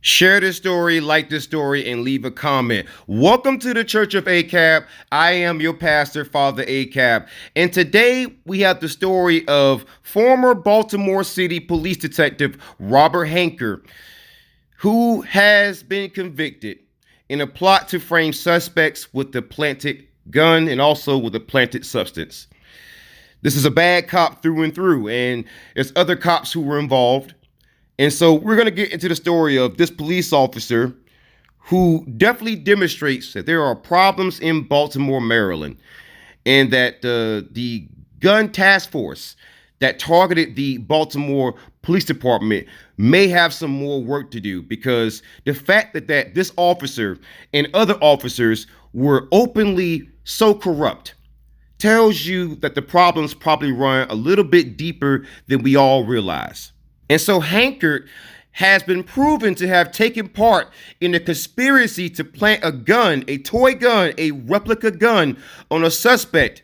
Share this story, like this story, and leave a comment. Welcome to the Church of ACAB. I am your pastor, Father ACAB. And today we have the story of former Baltimore City Police Detective Robert Hanker, who has been convicted in a plot to frame suspects with the planted gun and also with a planted substance. This is a bad cop through and through, and there's other cops who were involved. And so we're going to get into the story of this police officer who definitely demonstrates that there are problems in Baltimore, Maryland, and that the gun task force that targeted the Baltimore Police Department may have some more work to do, because the fact that this officer and other officers were openly so corrupt tells you that the problems probably run a little bit deeper than we all realize. And so Hanker has been proven to have taken part in a conspiracy to plant a gun, a toy gun, a replica gun on a suspect.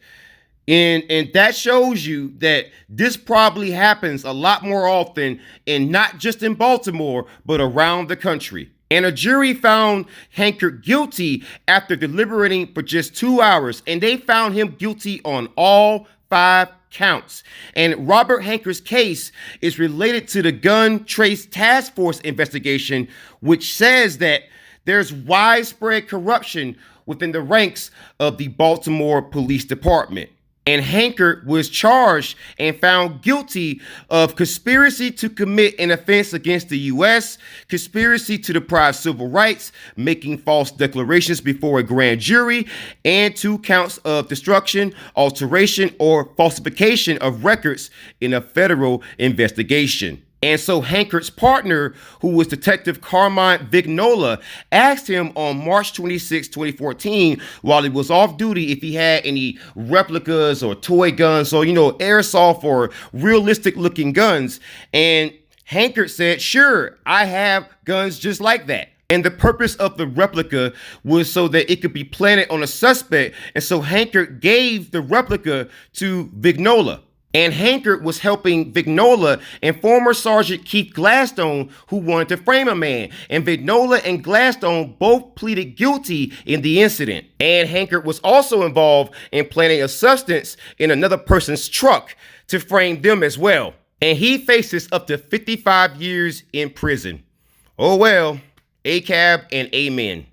And that shows you that this probably happens a lot more often, and not just in Baltimore, but around the country. And a jury found Hanker guilty after deliberating for just 2 hours, and they found him guilty on all 5 counts. And Robert Hanker's case is related to the Gun Trace Task Force investigation, which says that there's widespread corruption within the ranks of the Baltimore Police Department. And Hanker was charged and found guilty of conspiracy to commit an offense against the U.S., conspiracy to deprive civil rights, making false declarations before a grand jury, and 2 counts of destruction, alteration, or falsification of records in a federal investigation. And so Hanker's partner, who was Detective Carmine Vignola, asked him on March 26, 2014, while he was off duty, if he had any replicas or toy guns or, airsoft or realistic looking guns. And Hanker said, "Sure, I have guns just like that." And the purpose of the replica was so that it could be planted on a suspect. And so Hanker gave the replica to Vignola. And Hanker was helping Vignola and former Sergeant Keith Gladstone, who wanted to frame a man. And Vignola and Gladstone both pleaded guilty in the incident. And Hanker was also involved in planting a substance in another person's truck to frame them as well. And he faces up to 55 years in prison. Oh well, ACAB and amen.